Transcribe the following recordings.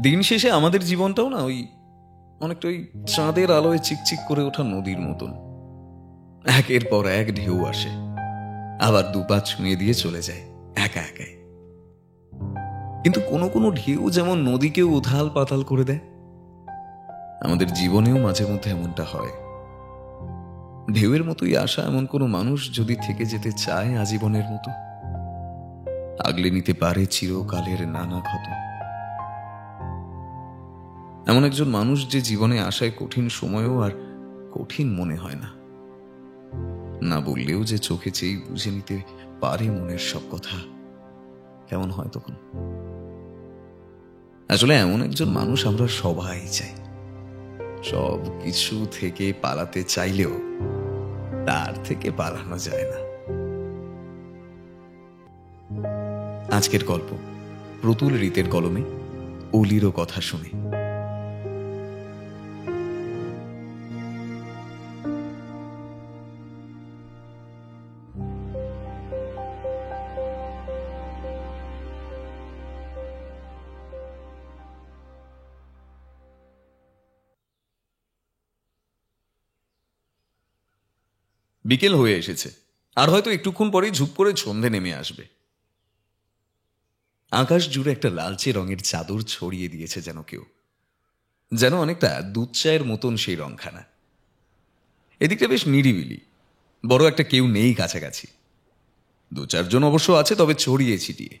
দিন শেষে আমাদের জীবনটাও না ওই অনেকটা ওই চাঁদের আলোয় চিকচিক করে ওঠা নদীর মতন। একের পর এক ঢেউ আসে, আবার দুপা ছুঁয়ে দিয়ে চলে যায় একা একাই। কিন্তু কোনো কোনো ঢেউ যেমন নদীকেও উথাল পাতাল করে দেয়, আমাদের জীবনেও মাঝে মধ্যে এমনটা হয়। ঢেউয়ের মতোই আসা এমন কোনো মানুষ যদি থেকে যেতে চায় আজীবনের মতো, আগলে নিতে পারে চিরকালের নানা ক্ষত। এমন একজন মানুষ যে জীবনে আসায় কঠিন সময়ও আর কঠিন মনে হয় না, না বললেও যে চোখে চেয়ে বুঝে নিতে পারে মনের সব কথা, কেমন হয় তখন? আসলে এমন একজন মানুষ আমরা সবাই চাই, সব কিছু থেকে পালাতে চাইলেও তার থেকে পালানো যায় না। আজকের গল্প প্রতুল রীতের কলমে অলিরও কথা শুনে। বিকেল হয়ে এসেছে, আর হয়তো একটুক্ষণ পরেই ঝুপ করে সন্ধে নেমে আসবে। আকাশ জুড়ে একটা লালচে রঙের চাদর ছড়িয়ে দিয়েছে যেন কেউ, যেন অনেকটা দুধ চায়ের মতন সেই রংখানা। এদিকটা বেশ নিরিবিলি, বড় একটা কেউ নেই কাছাকাছি। দু চারজন অবশ্য আছে, তবে ছড়িয়ে ছিটিয়ে।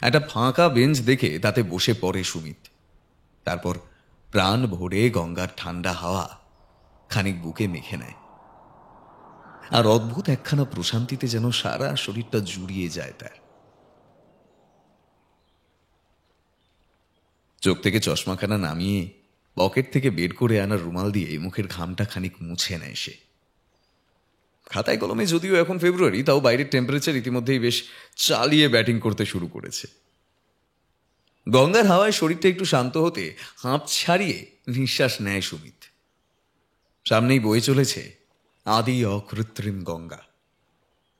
একটা ফাঁকা বেঞ্চ দেখে তাতে বসে পড়ে সুমিত। তারপর প্রাণ ভরে গঙ্গার ঠান্ডা হাওয়া খানিক বুকে মেখে নেয়, আর অদ্ভুত একখানা প্রশান্তিতে যেন সারা শরীরটা জুড়িয়ে যায় তার। চোখ থেকে চশমাখানা নামিয়ে পকেট থেকে বের করে আনা রুমাল দিয়ে মুখের ঘামটা খানিক মুছে নেয় সে। খাতায় কলমে যদিও এখন ফেব্রুয়ারি, তাও বাইরের টেম্পারেচার ইতিমধ্যেই বেশ চালিয়ে ব্যাটিং করতে শুরু করেছে। গঙ্গার হাওয়ায় শরীরটা একটু শান্ত হতে হাঁপ ছাড়িয়ে নিঃশ্বাস নেয় সুমিত। সামনেই বয়ে চলেছে আদি অকৃত্রিম গঙ্গা।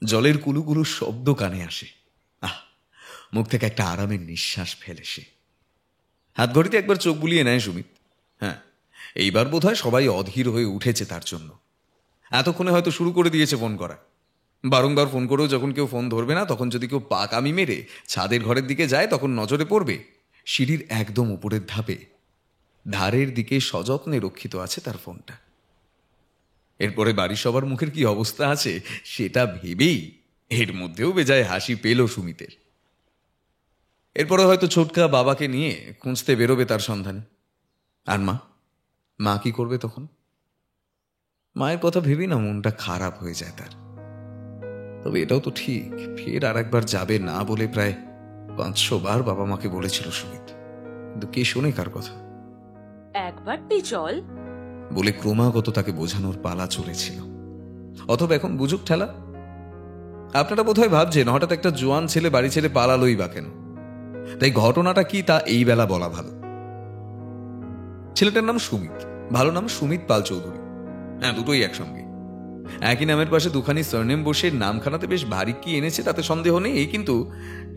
জলের কুলুকুলু শব্দ কানে আসে। আহ, মুখ থেকে একটা আরামের নিঃশ্বাস ফেলে সে। হাত ঘড়িতে একবার চোখ বুলিয়ে নেয় সুমিত। হ্যাঁ, এইবার বোধহয় সবাই অধীর হয়ে উঠেছে তার জন্য। এতক্ষণে হয়তো শুরু করে দিয়েছে ফোন করা। বারংবার ফোন করেও যখন কেউ ফোন ধরবে না, তখন যদি কেউ পাকামি মেরে ছাদের ঘরের দিকে যায়, তখন নজরে পড়বে সিঁড়ির একদম উপরের ধাপে ধারের দিকে সযত্নে রক্ষিত আছে তার ফোনটা। এরপরে বাড়ির সবার মুখের কি অবস্থা আছে সেটা ভেবেই এর মধ্যেও বেজায় হাসি পেল সুমিতের। এরপরে হয়তো ছোটকা বাবাকে নিয়ে খুঁজতে বেরোবে তার সন্ধানে। আর মা কি করবে তখন? মায়ের কথা ভেবেই না মনটা খারাপ হয়ে যায় তার। তবে এটাও তো ঠিক, ফের আর একবার যাবে না বলে প্রায় 500 বার বাবা মাকে বলেছিল সুমিত, কিন্তু কে শোনে কার কথা? একবারটি চল বলে ক্রমাগত তাকে বোঝানোর পালা চলেছিল। অথবা এখন বুঝুক ঠেলা। আপনারা বোধহয় ভাবছেন হঠাৎ একটা জোয়ান ছেলে বাড়ি ছেড়ে পালালোই বা কেন? তাই ঘটনাটা কি তা এই বেলা বলা ভালো। ছেলেটার নাম সুমিত, ভালো নাম সুমিত পাল চৌধুরী। হ্যাঁ, দুটোই একসঙ্গে। একই নামের পাশে দুখানি সারনেম বসে নামখানাতে বেশ ভারী কি এনেছে তাতে সন্দেহ নেই, কিন্তু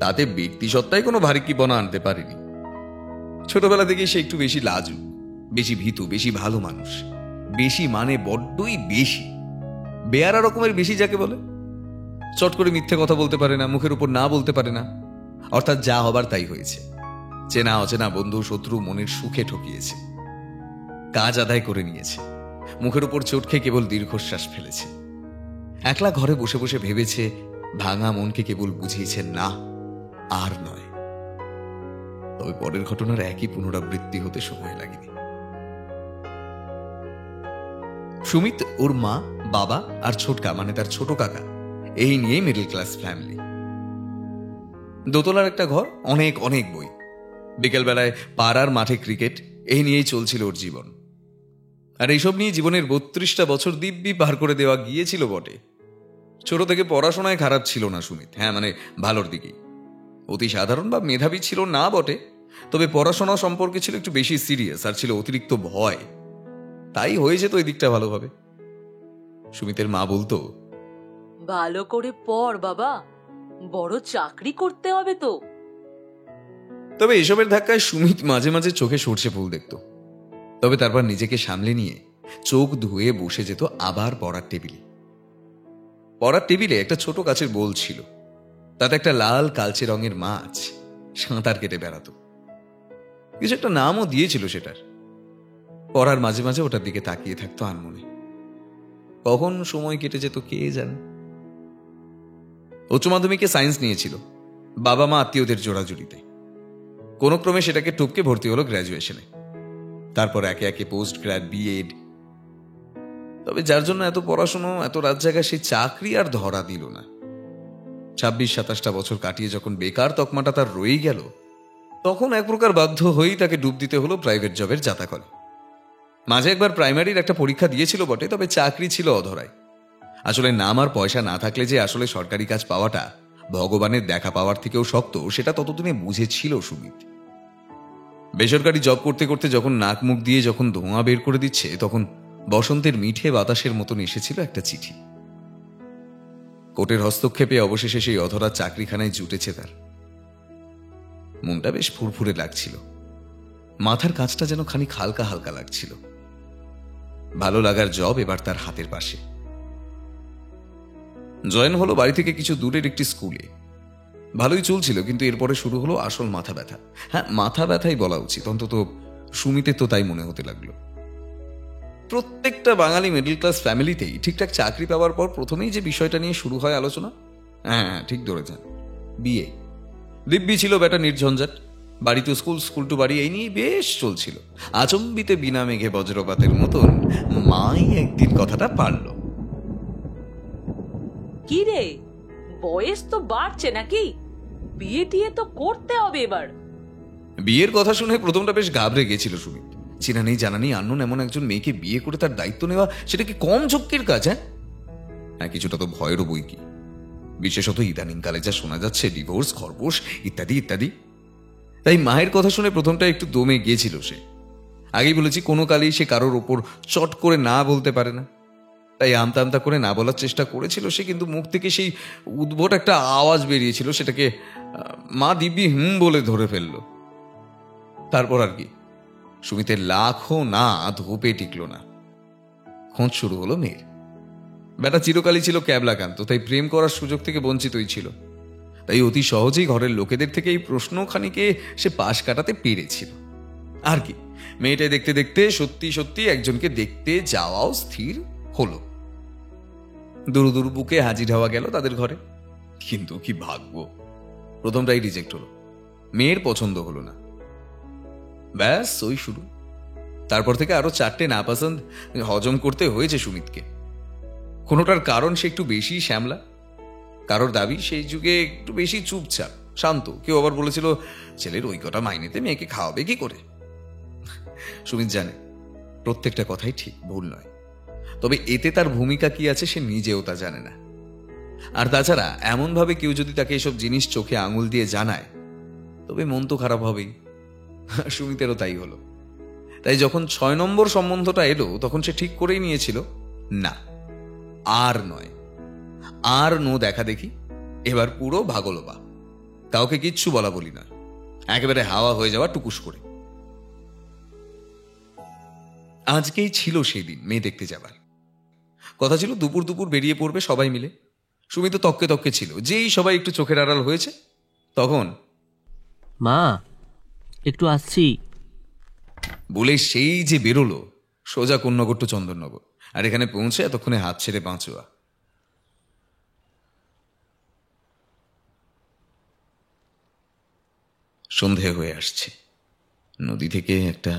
তাতে ব্যক্তি সত্তায় কোনো ভারী কি বনা আনতে পারেনি। ছোটবেলা থেকেই সে একটু বেশি লাজুক, বেশি ভীতু, বেশি ভালো মানুষ। বেশি মানে বড্ডই বেশি, বেয়ারা রকমের বেশি যাকে বলে। চট করে মিথ্যে কথা বলতে পারে না, মুখের উপর না বলতে পারে না। অর্থাৎ যা হবার তাই হয়েছে। চেনা অচেনা বন্ধু শত্রু মনের সুখে ঠকিয়েছে, কাজ আদায় করে নিয়েছে, মুখের উপর চোট খেয়ে কেবল দীর্ঘশ্বাস ফেলেছে। একলা ঘরে বসে বসে ভেবেছে, ভাঙা মনকে কেবল বুঝিয়েছে না আর নয়। তবে পরের ঘটনার একই পুনরাবৃত্তি হতে সময় লাগেনি। সুমিত, ওর মা, বাবা আর ছোটকা মানে তার ছোট কাকা, এই নিয়ে মিডল ক্লাস ফ্যামিলি। দোতলার একটা ঘর, অনেক অনেক বই। বিকেলবেলায় পাড়ার মাঠে ক্রিকেট, এই নিয়েই চলছিল ওর জীবন। আর এইসব নিয়ে জীবনের 32টা বছর দিব্যি পার করে দেওয়া গিয়েছিল বটে। ছোট থেকে পড়াশোনায় খারাপ ছিল না সুমিত, হ্যাঁ মানে ভালোর দিকেই। অতি সাধারণ বা মেধাবী ছিল না বটে, তবে পড়াশোনা সম্পর্কে ছিল একটু বেশি সিরিয়াস, আর ছিল অতিরিক্ত ভয়। তাই হয়ে যেত এই দিকটা ভালোভাবে। সুমিতের মা বলতো, ভালো করে পড় বাবা, বড় চাকরি করতে হবে তো। তবে এসবের ধাক্কায় সুমিত মাঝে মাঝে চোখে সর্ষে ফুল দেখত। তবে তারপর নিজেকে সামলে নিয়ে চোখ ধুয়ে বসে যেত আবার পড়ার টেবিলে। পড়ার টেবিলে একটা ছোট কাচের বোল ছিল, তাতে একটা লাল কালচে রঙের মাছ সাঁতার কেটে বেড়াতো। কিছু একটা নামও দিয়েছিল সেটার। পড়ার মাঝে মাঝে ওটার দিকে তাকিয়ে থাকতো আনমনে। কখন সময় কেটে যেত কে জানে। উচ্চ মাধ্যমিকে সায়েন্স নিয়েছিল, বাবা মা আত্মীয়দের জোড়াজুড়িতে। কোনো ক্রমে সেটাকে টপকে ভর্তি হলো গ্র্যাজুয়েশনে, তারপর একে একে পোস্ট গ্র্যাড, বিএড। তবে যার জন্য এত পড়াশুনো, এত রাত জায়গা, সেই চাকরি আর ধরা দিল না। 26-27টা বছর কাটিয়ে যখন বেকার তকমাটা তার রয়েই গেল, তখন এক প্রকার বাধ্য হয়েই তাকে ডুব দিতে হলো প্রাইভেট জবের জাতাকলে। মাঝে একবার প্রাইমারির একটা পরীক্ষা দিয়েছিল বটে, তবে চাকরি ছিল অধরায়। আসলে নাম আর পয়সা না থাকলে যে আসলে সরকারি কাজ পাওয়াটা ভগবানের দেখা পাওয়ার থেকেও শক্ত, সেটা ততদিনে বুঝেছিল সুমিত। বেসরকারি জব করতে করতে যখন নাক মুখ দিয়ে যখন ধোঁয়া বের করে দিচ্ছে, তখন বসন্তের মিঠে বাতাসের মতন এসেছিল একটা চিঠি। কোর্টের হস্তক্ষেপে অবশেষে সেই অধরা চাকরিখানায় জুটেছে তার। মনটা বেশ ফুরফুরে লাগছিল, মাথার কাজটা যেন খানিক হালকা হালকা লাগছিল। ভালো লাগার জব এবার তার হাতের পাশে। জয়েন হলো বাড়ি থেকে কিছু দূরের একটি স্কুলে। ভালোই চলছিল, কিন্তু এরপরে শুরু হলো আসল মাথা ব্যথা। হ্যাঁ, মাথা ব্যথাই বলা উচিত, অন্তত সুমিতের তো তাই মনে হতে লাগলো। প্রত্যেকটা বাঙালি মিডল ক্লাস ফ্যামিলিতেই ঠিকঠাক চাকরি পাওয়ার পর প্রথমেই যে বিষয়টা নিয়ে শুরু হয় আলোচনা, হ্যাঁ ঠিক ধরেছেন, বিয়ে। দিব্যি ছিল বেটা নির্ঝঞ্ঝাট, বাড়ি টু স্কুল, স্কুল টু বাড়ি, এই নিয়ে বেশ চলছিল। আচম্বিতে বিনা মেঘে বজ্রপাতের মতন মাই একদিন কথাটা পারল। কি রে, বয়স তো বাড়ছে নাকি? বিয়ে টিয়ে তো করতে হবে এবার। বিয়ের কথা শুনে প্রথমটা বেশ ঘাবড়ে গেছিল সুমিত। চেনা নেই জানা নেই আননোন এমন একজন মেয়েকে বিয়ে করে তার দায়িত্ব নেওয়া, সেটা কি কম ঝক্কির কাজ? হ্যাঁ, কিছুটা তো ভয়েরও বই কি, বিশেষত ইদানিংকালে যা শোনা যাচ্ছে, ডিভোর্স, খরপোশ ইত্যাদি ইত্যাদি। তাই মায়ের কথা শুনে প্রথমটা একটু দমে গিয়েছিল সে। আগেই বলেছি, কোনো কালেই সে কারোর ওপর চট করে না বলতে পারে না। তাই আমতা আমতা করে না বলার চেষ্টা করেছিল সে, কিন্তু মুখ থেকে সেই উদ্ভট একটা আওয়াজ বেরিয়েছিল, সেটাকে মা দিব্যি বলে ধরে ফেলল। তারপর আর কি, সুমিতের লাখও না ধোপে টিকল না। খোঁজ শুরু হলো মেয়ের। বেটা চিরকালই ছিল ক্যাবলাকান্ত, তাই প্রেম করার সুযোগ থেকে বঞ্চিতই ছিল। তাই অতি সহজেই ঘরের লোকেদের থেকে এই প্রশ্নখানিকে সে পাশ কাটাতে পেরেছিল। আর কি, মেয়েটা দেখতে দেখতে সত্যি সত্যি একজনকে দেখতে যাওয়াও স্থির হলো। দূর দূর বুকে হাজির হওয়া গেল তাদের ঘরে। কিন্তু কি ভাগ্য, প্রথমটাই রিজেক্ট হলো, মেয়ের পছন্দ হলো না। ব্যাস ওই শুরু। তারপর থেকে আরো 4টে নাপসন্দ হজম করতে হয়েছে সুমিতকে। কোনোটার কারণ সে একটু বেশি শ্যামলা, কারোর দাবি সেই যুগে একটু বেশি চুপচাপ শান্ত। কেউ আবার বলেছিল, ছেলের ওই কটা মাইনেতে মেয়েকে খাওয়াবে কি করে? সুমিত জানে প্রত্যেকটা কথাই ঠিক, ভুল নয়। তবে এতে তার ভূমিকা কি আছে সে নিজেও তা জানে না। আর তাছাড়া এমনভাবে কেউ যদি তাকে এসব জিনিস চোখে আঙুল দিয়ে জানায়, তবে মন তো খারাপ হবেই। সুমিতেরও তাই হলো। তাই যখন 6 নম্বর সম্বন্ধটা এলো, তখন সে ঠিক করেই নিয়েছিল, না আর নয়, আর নো দেখা দেখি, এবার পুরো ভাগলবা, কাউকে কিচ্ছু বলা বলি না, একেবারে হাওয়া হয়ে যাওয়া টুকুস করে। আজকেই ছিল সেই দিন মেয়ে দেখতে যাবার কথা ছিল। দুপুর দুপুর বেরিয়ে পড়বে সবাই মিলে। সুমিত তো তককে তককে ছিল, যেই সবাই একটু চোখের আড়াল হয়েছে, তখন মা একটু আসছি বলে সেই যে বেরোলো সোজা কন্যাগর টু চন্দননগর। আর এখানে পৌঁছে এতক্ষণে হাত ছেড়ে বাঁচুয়া। সন্ধে হয়ে আসছে। নদী থেকে একটা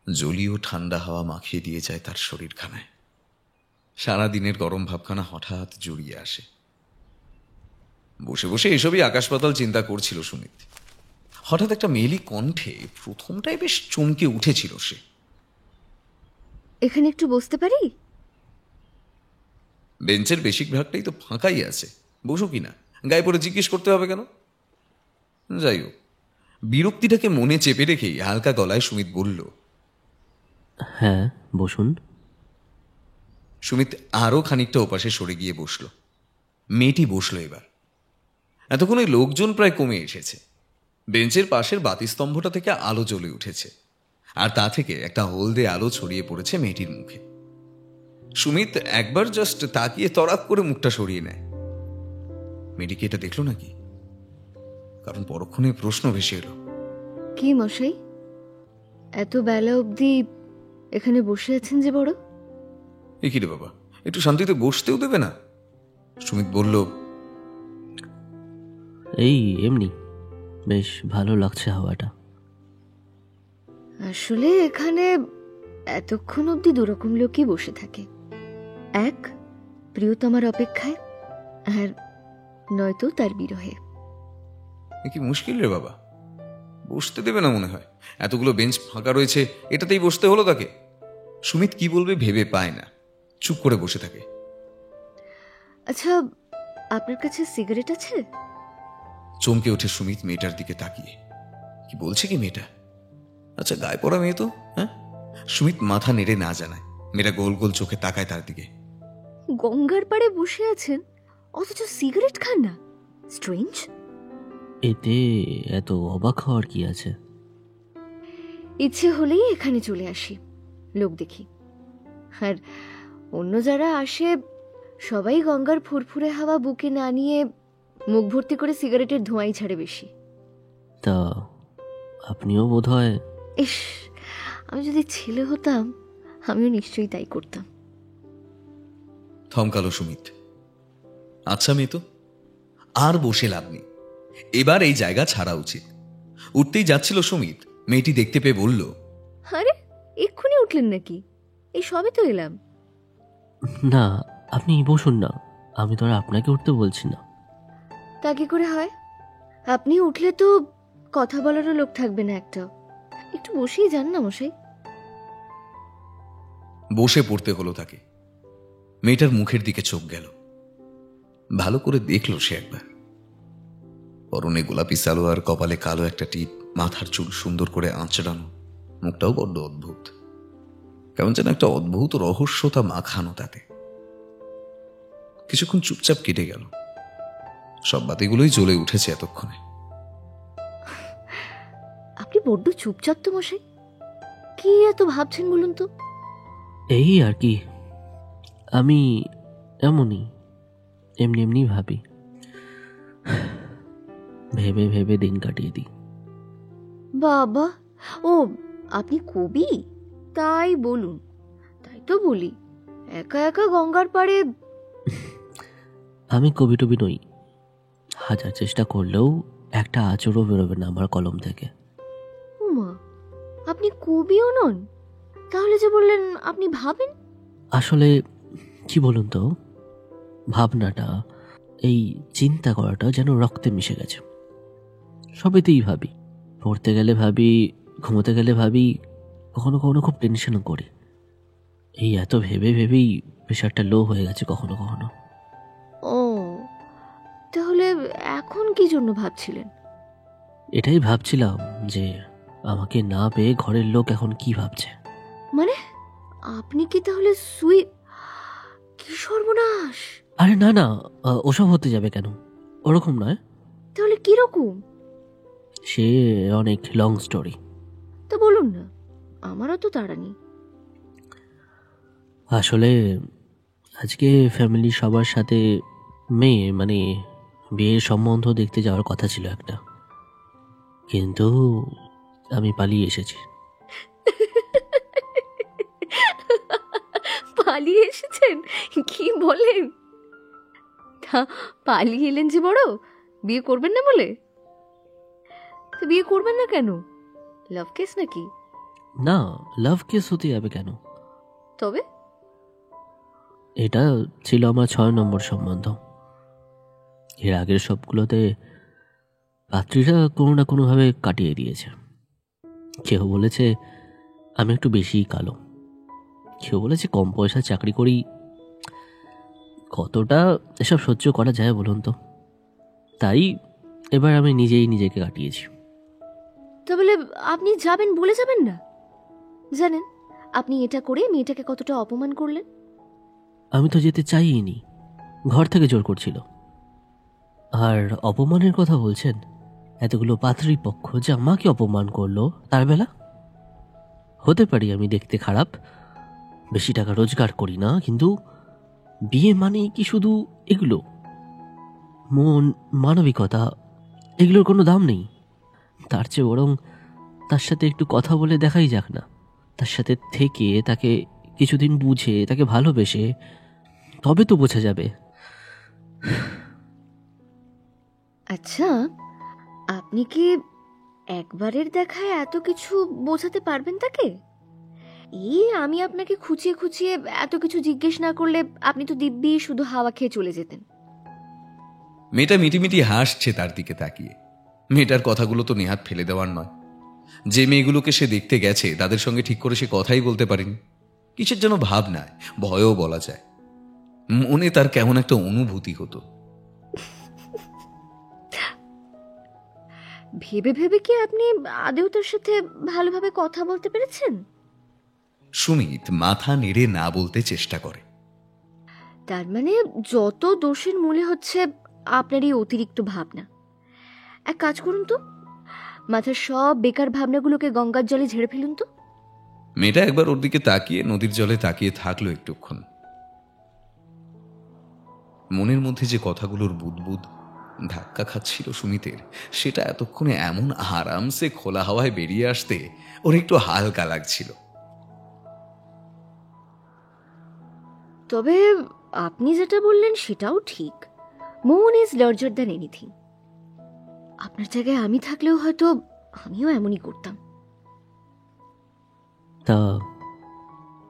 জলীয় ঠান্ডা হাওয়া মাখিয়ে দিয়ে যায় তার শরীরখানায়। সারাদিনের গরম ভাবখানা হঠাৎ জড়িয়ে আসে। বসে বসে এসবই আকাশ পাতাল চিন্তা করছিল সুমিত। হঠাৎ একটা মেয়েলি কণ্ঠে প্রথমটাই বেশ চমকে উঠেছিল সে। এখানে একটু বসতে পারি? বেঞ্চের বেশির ভাগটাই তো ফাঁকাই আছে, বসো কিনা গায়ে পড়ে জিজ্ঞেস করতে হবে কেন? যাই হোক, বিরক্তিটাকে মনে চেপে রেখেই হালকা গলায় সুমিত বলল, হ্যাঁ বসুন। সুমিত আরো খানিকটা ওপাশে সরে গিয়ে বসল। মেয়েটি বসলো এবার। এতক্ষণ ওই লোকজন প্রায় কমে এসেছে। বেঞ্চের পাশের বাতিস্তম্ভটা থেকে আলো জ্বলে উঠেছে, আর তা থেকে একটা হলদে আলো ছড়িয়ে পড়েছে মেয়েটির মুখে। সুমিত একবার জাস্ট তাকিয়ে তড়াক করে মুখটা সরিয়ে নেয়। মেয়েটিকে এটা দেখলো নাকি? কারণ পরক্ষণে প্রশ্ন ভেসে এলো, কি মশাই, এত বেলা অবধি এখানে বসে আছেন যে বড়? এ কি রে বাবা, একটু শান্তিতে বসতেও দেবে না? সুমিত বলল, এই এমনি বেশ ভালো লাগছে হাওয়াটা। আসলে এখানে এতক্ষণ অবধি দুরকম লোকই বসে থাকে। এক, প্রিয়তমার অপেক্ষায়, আর নয়তো তার বিরহে। এ কি মুশকিল রে বাবা, বসতে দেবে না মনে হয়। এতগুলো বেঞ্চ ফাঁকা রয়েছে, এটাতেই বসতে হলো তাকে। সুমিত কি বলবে ভেবে পায় না, চুপ করে বসে থাকে। আচ্ছা, আপনার কাছে সিগারেট আছে? চমকে ওঠে সুমিত মেয়েটার দিকে তাকিয়ে। কি বলছে কি মেয়েটা? আচ্ছা, গায়ে পড়া মেয়ে তো। হ্যাঁ, সুমিত মাথা নেড়ে না জানায়। মেয়েটা গোল গোল চোখে তাকায় তার দিকে। গঙ্গার পাড়ে বসে আছেন অথচ সিগারেট খান না, স্ট্রেঞ্জ। এতে এত অবাক হওয়ার কি আছে? ইচ্ছে হলেই এখানে চলে আসি, লোক দেখি। আর অন্য যারা আসে সবাই গঙ্গার ফুরফুরে হাওয়া বুকে না নিয়ে মুখ ভর্তি করে সিগারেটের ধোঁয়াই ছাড়ে বেশি। তা আপনিও বোধহয়। ইস, আমি যদি ছেলে হতাম আমিও নিশ্চয়ই তাই করতাম। থমকালো সুমিত। আচ্ছা মেয়ে তো, আর বসে লাভ নেই, এবার এই জায়গা ছাড়া উচিত। উঠতেই যাচ্ছিল সুমিত, মেয়েটি দেখতে পেয়ে বলল, আরে এক্ষুনি উঠলেন নাকি? এই সবে তো এলাম। না, আপনি বসুন না, আমি তো আর আপনাকে উঠতে বলছি না। তা কি করে হয়? আপনি উঠলে তো কথা বলারও লোক থাকবে না একটা। একটু বসেই যান না মশাই। বসে পড়তে হলো তাকে। মেয়েটার মুখের দিকে চোখ গেল, ভালো করে দেখলো সে একবার। পরনে গোলাপি সালোয়ার, কপালে কালো একটা টিপ, মাথার চুল সুন্দর করে আঁচড়ানো, মুখটাও বড্ড অদ্ভুত, কেমন যেন একটা অদ্ভুত রহস্যতা মাখানো তাতে। কিছুক্ষণ চুপচাপ কেটে গেল। সব বাতিগুলোই জ্বলে উঠেছে এতক্ষণে। আপনি বড্ড চুপচাপ তো মশাই, কি এত ভাবছেন বলুন তো? এই আর কি, আমি এমনই, এমনি এমনি ভাবি, ভেবে ভেবে দিন কাটিয়ে দিই। বাবা, ও আপনি কবি? তাই বলুন। তাই তো বলি, একা একা গঙ্গার পাড়ে। আমি কবি টবি নই, হাজার চেষ্টা করলেও একটা আঁচড়ও বেরোবে না আমার কলম থেকে। উমা, আপনি কবিও নন? তাহলে যে বললেন আপনি ভাবেন। আসলে কি বলুন তো, ভাবনাটা, এই চিন্তা করাটা যেন রক্তে মিশে গেছে। সবেতেই ভাবি, পড়তে গেলে ভাবি, ঘুমোতে গেলে ভাবি, কখনো কখনো খুব টেনশনও করি। এই এত ভেবে ভেবেই প্রেশারটা লো হয়ে গেছে কখনো কখনো। ও, তাহলে এখন কি জন্য ভাবছিলেন? এটাই ভাবছিলাম যে আমাকে না পেয়ে ঘরের লোক এখন কি ভাবছে। মানে আপনি কি তাহলে কি সর্বনাশ! আরে না না, ওসব হতে যাবে কেন, ওরকম নয়। তাহলে কিরকম? সে অনেক লং স্টোরি। তা বলুন না, আমারও তো তাড়া নেই। আসলে আজকে ফ্যামিলি সবার সাথে মেয়ে মানে বিয়ের সম্বন্ধ দেখতে যাওয়ার কথা ছিল একটা, কিন্তু আমি পালিয়ে এসেছি। পালিয়ে এসেছেন? কি বলেন? তা পালিয়ে এলেন যে বড়, বিয়ে করবেন না বলে? তো বিয়ে করবেন না কেন? লাভ কেস নাকি? না, লাভ কেস হতে যাবে কেন? তবে এটা ছিল আমার 6 নম্বর সম্বন্ধ। এর আগের সবগুলোতে পাত্রীরা কোনো না কোনোভাবে কাটিয়ে দিয়েছে। কেউ বলেছে আমি একটু বেশিই কালো, কেউ বলেছে কম পয়সা চাকরি করি। কতটা এসব সহ্য করা যায় বলুন তো? তাই এবার আমি নিজেই নিজেকে কাটিয়েছি। তা বলে আপনি যাবেন বলে যাবেন না? জানেন আপনি এটা করে মেয়েটাকে কতটা অপমান করলেন? আমি তো যেতে চাইনি, ঘর থেকে জোর করছিল। আর অপমানের কথা বলছেন, এতগুলো পাত্রীপক্ষ যে আমাকে অপমান করলো তার বেলা? হতে পারি আমি দেখতে খারাপ, বেশি টাকা রোজগার করি না, কিন্তু বিয়ে মানে কি শুধু এগুলো? মন, মানবিকতা, এগুলোর কোনো দাম নেই? তার চেয়ে বরং তার সাথে একটু কথা বলে দেখাই যাক না, তার সাথে থেকে তাকে কিছুদিন বুঝে তাকে ভালোবেসে, তবে তো বোঝা যাবে। আচ্ছা, আপনি কি একবারের দেখায় এত কিছু বোঝাতে পারবেন তাকে? আমি আপনাকে খুঁচিয়ে খুঁচিয়ে এত কিছু জিজ্ঞেস না করলে আপনি তো দিব্যি শুধু হাওয়া খেয়ে চলে যেতেন। মেয়েটা মিটিমিটি হাসছে তার দিকে তাকিয়ে। মেয়েটার কথাগুলো তো নেহাত ফেলে দেওয়ার নয়। যে মেয়েগুলোকে সে দেখতে গেছে তাদের সঙ্গে ঠিক করে সে কথাই বলতে পারেনি। কিসের যেন ভাবনায়, ভয়ও বলা যায়, মনে তার কেমন একটা অনুভূতি হতো। ভেবে ভেবে কি আপনি আদেও তার সাথে ভালোভাবে কথা বলতে পেরেছেন? সুমিত মাথা নেড়ে না বলতে চেষ্টা করে। তার মানে যত দোষের মূলে হচ্ছে আপনার এই অতিরিক্ত ভাবনা। এক কাজ করুন তো, মাথার সব বেকার ভাবনাগুলোকে গঙ্গার জলে ঝেড়ে ফেলুন তো। মেয়েটা একবার ওর দিকে তাকিয়ে নদীর জলে তাকিয়ে থাকলো একটুক্ষণ। মনের মধ্যে যে কথাগুলোর বুদবুদ ধাক্কা খাচ্ছিল সুমিতের, সেটা এতক্ষণে এমন আরামসে খোলা হাওয়ায় বেরিয়ে আসতে ওর একটু হালকা লাগছিল। তবে আপনি যেটা বললেন সেটাও ঠিক, মন ইজ লার্জার দ্যান এনিথিং। আপনার জায়গায় আমি থাকলেও হয়তো আমিও এমনই করতাম। তা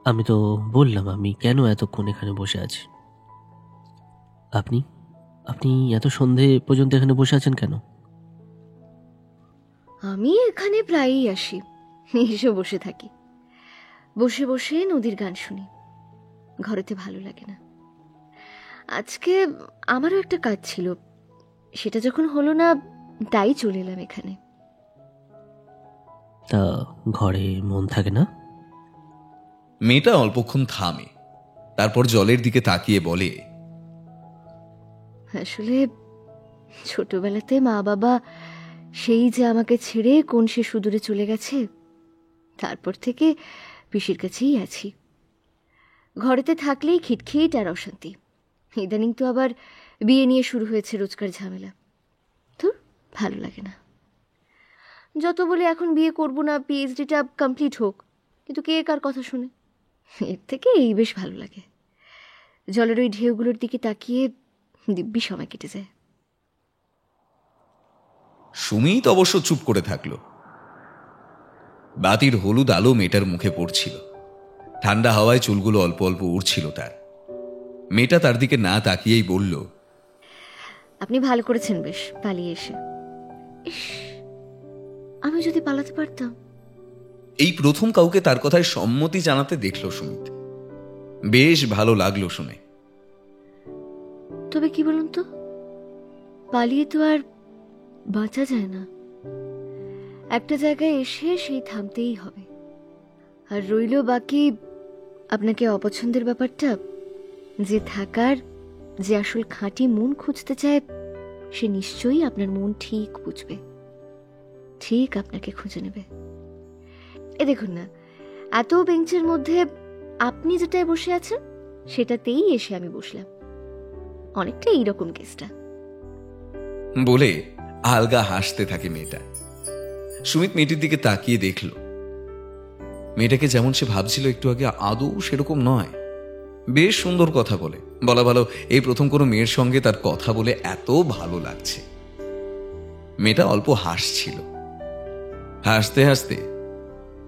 আমি তো বললাম আমি কেন এতক্ষণ এখানে বসে আছি। আপনি আপনি এত সন্ধে পর্যন্ত এখানে বসে আছেন কেন? আমি এখানে প্রায়ই আসি, এসে বসে থাকি, বসে বসে নদীর গান শুনি। ঘরেতে ভালো লাগে না। আজকে আমারও একটা কাজ ছিল, সেটা যখন হলো না তাই চলে এলাম এখানে। তা ঘরে মন থাকে না? মেয়েটা অল্পক্ষণ থামে, তারপর জলের দিকে তাকিয়ে বলে, আসলে ছোটবেলাতে মা বাবা সেই যে আমাকে ছেড়ে কোন সে সুদূরে চলে গেছে, তারপর থেকে পিসির কাছেই আছি। ঘরেতে থাকলেই খিটখিট আর অশান্তি। ইদানিং তো আবার বিয়ে নিয়ে শুরু হয়েছে রোজকার ঝামেলা। ধুর, ভালো লাগে না। যত বলে এখন বিয়ে করব না, পিএইচডিটা কমপ্লিট হোক, কিন্তু কে কার কথা শুনে? এর থেকে এই বেশ ভালো লাগে। জলের ওই ঢেউগুলোর দিকে তাকিয়ে দিব্যি সময় কেটে যায়। সুমিত অবশ্য চুপ করে থাকলো। বাতির হলুদ আলো মেয়েটার মুখে পড়ছিল, ঠান্ডা হাওয়ায় চুলগুলো অল্প অল্প উড়ছিল তার। মেয়েটা তার দিকে না তাকিয়েই বলল, আপনি ভালো করেছেন বেশ পালিয়ে এসে। ইস, আমি যদি পালাতে পারতাম। এই প্রথম কাউকে তার কথায় সম্মতি জানাতে দেখল সুমিত। বেশ ভালো লাগলো শুনে। তবে কি বলুন তো, পালিয়ে তো আর বাঁচা যায় না। একটা জায়গায় এসে সেই থামতেই হবে। আর রইল বাকি আপনাকে অপছন্দের ব্যাপারটা। যে থাকার, যে আসল খাঁটি মন খুঁজতে চায়, সে নিশ্চয়ই আপনার মন ঠিক বুঝবে, ঠিক আপনাকে খুঁজে নেবে। এ দেখুন না, এত বেঞ্চের মধ্যে আপনি যেটায় বসে আছেন সেটাতেই এসে আমি বসলাম। অনেকটা এইরকম কেসটা। বলে আলগা হাসতে থাকে মেয়েটা। সুমিত মেয়েটির দিকে তাকিয়ে দেখল, মেয়েটাকে যেমন সে ভাবছিল একটু আগে আদৌ সেরকম নয়। বেশ সুন্দর কথা বলে, বলা ভালো এই প্রথম কোনো মেয়ের সঙ্গে তার কথা বলে এত ভালো লাগছে। মেয়েটা অল্প হাসছিল। হাসতে হাসতে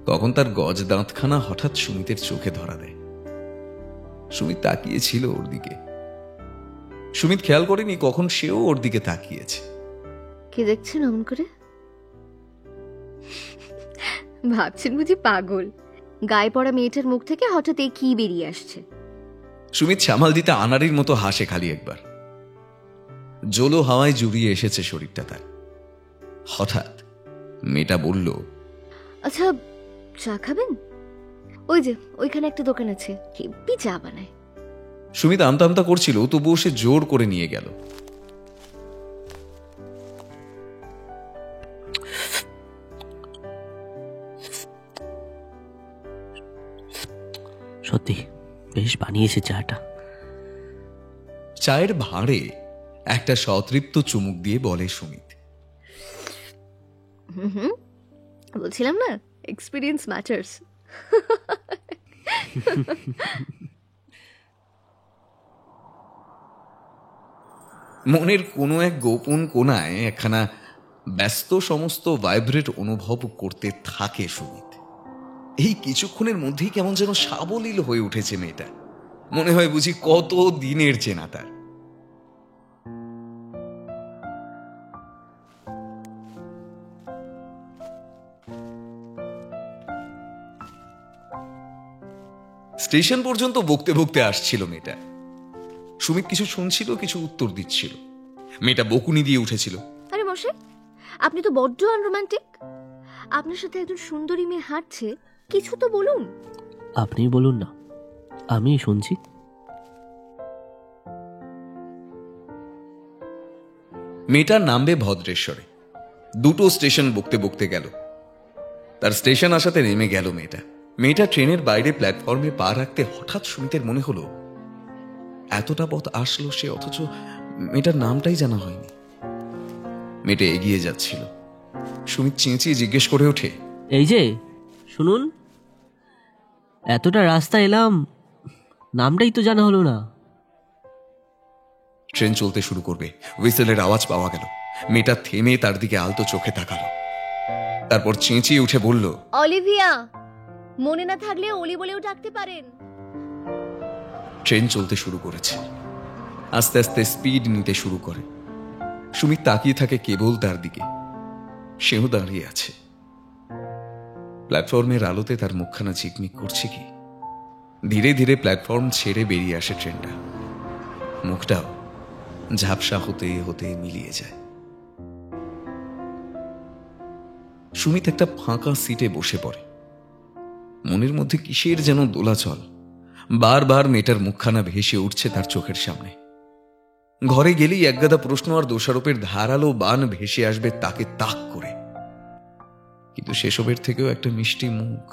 কখন তার গজ দাঁতখানা হঠাৎ সুমিতের চোখে ধরা দেয়। সুমিত তাকিয়েছিল ওর দিকে। সুমিত খেয়াল করেনি কখন সেও ওর দিকে তাকিয়েছে। কে দেখছেন অমন করে? ভাবছেন বুঝি পাগল, গায়ে পড়া মেয়েটার মুখ থেকে হঠাৎ এই কি বেরিয়ে আসছে। সুমিত সামাল দিতে আনাড়ির মতো হাসে খালি একবার। জলো হাওয়ায় জুড়িয়ে এসেছে শরীরটা তার। হঠাৎ মেয়েটা বলল, আচ্ছা, চা খাবেন? ওই যে ওইখানে একটা দোকান আছে, হেব্বি চা বানায়। সুমিত আমতা আমতা করছিল, তবুও সে জোর করে নিয়ে গেল। সত্যি বেশ বানিয়েছে চাটা। চায়ের ভাঁড়ে একটা সতৃপ্ত চুমুক দিয়ে বলে সুমিত, বলছিলাম না, এক্সপিরিয়েন্স ম্যাটার্স। মনের কোনো এক গোপন কোণায় একখানা ব্যস্ত সমস্ত ভাইব্রেট অনুভব করতে থাকে সুমিত। এই কিছুক্ষণের মধ্যেই কেমন যেন সাবলীল হয়ে উঠেছে মেয়েটা। মনে হয় বুঝি কত দিনের চেনা তার। স্টেশন পর্যন্ত বকতে বকতে আসছিল মেয়েটা। সুমিত কিছু শুনছিল, কিছু উত্তর দিচ্ছিল। মেয়েটা বকুনি দিয়ে উঠেছিল। আরে মশাই, আপনি তো বড্ড আনরোমান্টিক। আপনার সাথে একজন সুন্দরী মেয়ে হাঁটছে, কিছু তো বলুন। আপনি বলুন না, আমি শুনছি। মেয়েটা নামবে ভদ্রেশ্বরে। দুটো স্টেশন বকতে বকতে গেল। তার স্টেশন আসাতে নেমে গেল মেয়েটা ট্রেনের বাইরে প্ল্যাটফর্মে পা রাখতে হঠাৎ সুমিতের মনে হলো এতটা পথ আসলো সে, অথচ মেয়েটার নামটাই জানা হয়নি। মেয়েটা এগিয়ে যাচ্ছিল। সুমিত চেঁচিয়ে জিজ্ঞেস করে ওঠে, এই যে শুনুন, এতটা রাস্তা এলাম, নামটাই তো জানা হলো না। ট্রেন চলতে শুরু করবে, হুইসেলের আওয়াজ পাওয়া গেল। মেয়েটা থেমে তার দিকে আলতো চোখে তাকালো। তারপর চেঁচিয়ে উঠে বলল, অলিভিয়া। মনে না থাকলে অলি বলেও ডাকতে পারেন। ট্রেন চলতে শুরু করেছে। আস্তে আস্তে স্পিড নিতে শুরু করে। সুমিত তাকিয়ে থাকে কেবল তার দিকে। সেও দাঁড়িয়ে আছে। প্ল্যাটফর্মের আলোতে তার মুখখানা ঝিকমিক করছে কি। ধীরে ধীরে প্ল্যাটফর্ম ছেড়ে বেরিয়ে আসে ট্রেনটা। মুখটাও ঝাপসা হতে হতে মিলিয়ে যায়। সুমিত একটা ফাঁকা সিটে বসে পড়ে। মনের মধ্যে কিসের যেন দোলাচল। বারবার মেয়েটার মুখখানা ভেসে উঠছে তার চোখের সামনে। ঘরে গেলেই একগাদা প্রশ্ন আর দোষারোপের ধারালো বান ভেসে আসবে তাকে তাক করে। কিন্তু সেসবের থেকেও একটা মিষ্টি মুখ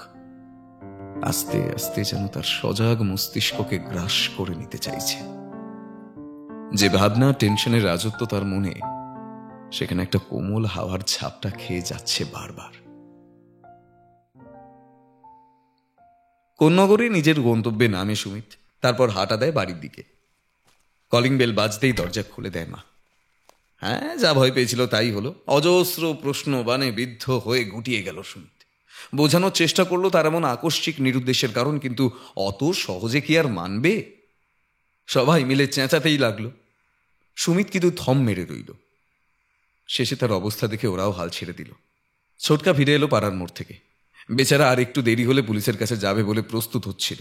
আস্তে আস্তে যেন তার সজাগ মস্তিষ্ককে গ্রাস করে নিতে চাইছে। যে ভাবনা টেনশনের রাজত্ব তার মনে, সেখানে একটা কোমল হাওয়ার ঝাপটা খেয়ে যাচ্ছে বারবার। কোন্নগরে নিজের গন্তব্যে নামে সুমিত। তারপর হাঁটা দেয় বাড়ির দিকে। কলিং বেল বাজতেই দরজা খুলে দেয় মা। হ্যাঁ, যা ভয় পেয়েছিল তাই হলো। অজস্র প্রশ্ন বানে বিদ্ধ হয়ে গুটিয়ে গেল সুমিত। বোঝানোর চেষ্টা করলো তার এমন আকস্মিক নিরুদ্দেশের কারণ, কিন্তু অত সহজে কি আর মানবে? সবাই মিলে চেঁচাতেই লাগলো। সুমিত কিন্তু থম মেরে রইল। শেষে তার অবস্থা দেখে ওরাও হাল ছেড়ে দিল। ছোটকা ফিরে এলো পাড়ার মোড় থেকে। বেচারা আর একটু দেরি হলে পুলিশের কাছে যাবে বলে প্রস্তুত হচ্ছিল।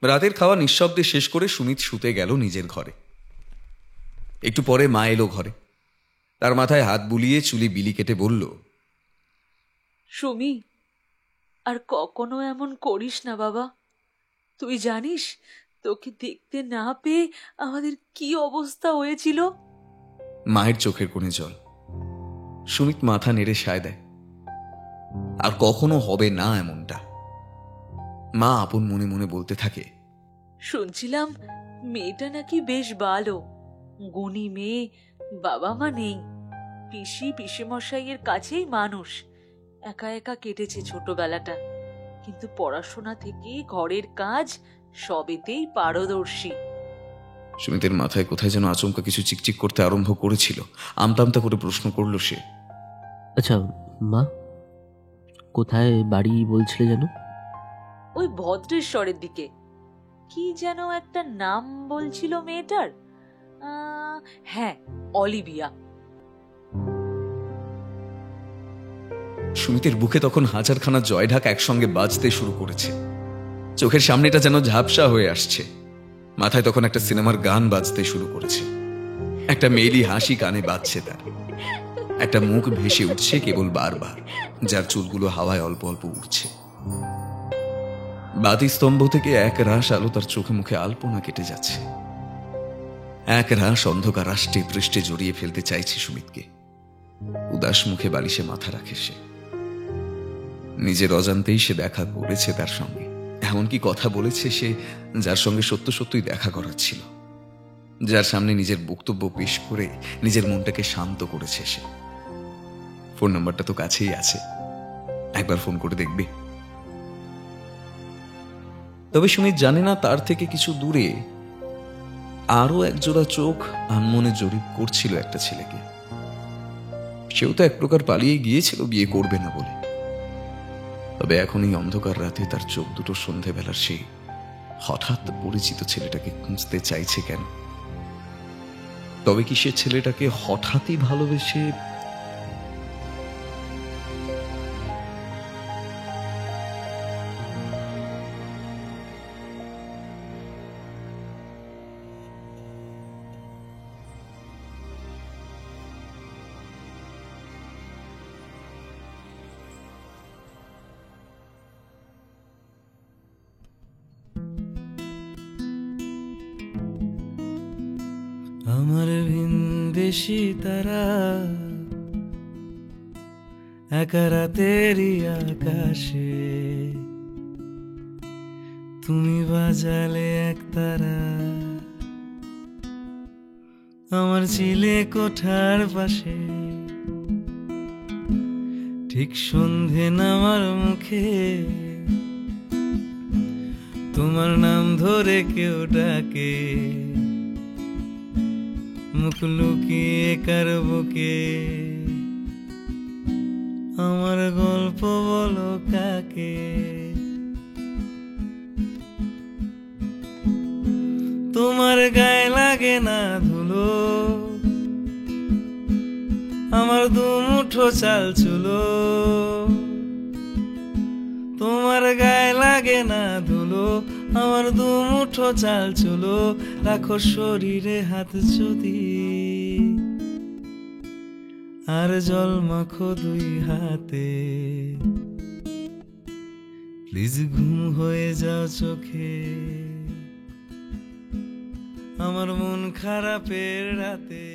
রাতের খাওয়া নিঃশব্দে শেষ করে সুমিত শুতে গেল নিজের ঘরে। একটু পরে মা এলো ঘরে। তার মাথায় হাত বুলিয়ে চুলি বিলি কেটে বলল, সুমি, আর কখনো এমন করিস না বাবা। তুই জানিস তোকে দেখতে না পেয়ে আমাদের কি অবস্থা হয়েছিল। মায়ের চোখের কোণে জল। সুমিত মাথা নেড়ে সায় দেয়, আর কখনো হবে না এমনটা। মা আপন মনে মনে বলতে থাকে, শুনছিলাম মেয়েটা নাকি বেশ ভালো, গুণী মেয়ে, বাবা মা নেই, পিসিমশাইয়ের কাছেই মানুষ, একা একা কেটেছে ছোটবেলাটা, কিন্তু পড়াশোনা থেকে ঘরের কাজ সবেতেই পারদর্শী। সুমিতের মাথায় কোথায় যেন আচমকা কিছু চিকচিক করতে আরম্ভ করেছিল। আমতা আমতা করে প্রশ্ন করল সে, আচ্ছা মা, কোথায় বাড়ি বলছিলে যেন? ওই ভদ্রেশ্বরের দিকে। কি যেন একটা নাম বলছিল মেয়েটার। হ্যাঁ, অলিভিয়া। সুমিতের বুকে তখন হাজারখানা জয়ঢাক একসঙ্গে বাজতে শুরু করেছে। চোখের সামনেটা যেন ঝাপসা হয়ে আসছে। মাথায় তখন একটা সিনেমার গান বাজতে শুরু করেছে। একটা মেয়েলি হাসি কানে বাজছে তার। একটা মুখ ভেসে উঠছে কেবল বারবার, যার চুলগুলো হাওয়ায় অল্প অল্প উঠছে। বাতি স্তম্ভ থেকে এক রাশ আলো তার চোখে মুখে আলপনা কেটে যাচ্ছে। এক রাশ অন্ধকার আষ্টে পৃষ্ঠে জড়িয়ে ফেলতে চাইছে সুমিতকে। উদাস মুখে বালিশে মাথা রাখে সে। নিজের অজান্তেই সে দেখা করেছে তার সঙ্গে, এমনকি কথা বলেছে সে যার সঙ্গে সত্য সত্যই দেখা করার ছিল, যার সামনে নিজের বক্তব্য পেশ করে নিজের মনটাকে শান্ত করেছে সে। ফোন নাম্বারটা তো কাছেই আছে, একবার ফোন করে দেখবে। তবে সুমিত জানে না তার থেকে কিছু দূরে আরো একজোড়া চোখ আনমনে জরিপ করছিল একটা ছেলেকে। সেও তো এক প্রকার পালিয়ে গিয়েছিল বিয়ে করবে না বলে। তবে এখন এই অন্ধকার রাতে তার চোখ দুটো সন্ধেবেলার সেই হঠাৎ পরিচিত ছেলেটাকে খুঁজতে চাইছে কেন? তবে কি সে ছেলেটাকে হঠাৎই ভালোবেসে আমার ভিনদেশি তারা একা রাতেরই আকাশে, তুমি বাজালে এক তারা আমার ছিলে কোঠার পাশে। ঠিক সন্ধে নামার মুখে তোমার নাম ধরে কেউ ডাকে, মুখ লুকিয়ে কার বুকে আমার গল্প বলো কাকে। তোমার গায়ে লাগে না ধুলো, আমার দুমুঠো চাল চুলো। তোমার গায়ে লাগে না ধুলো, আমার দুমুঠো চাল চুলো। রাখো শরীরে হাত যদি, আর জল মাখো দুই হাতে। প্লিজ ঘুম হয়ে যাও চোখে আমার মন খারাপের রাতে।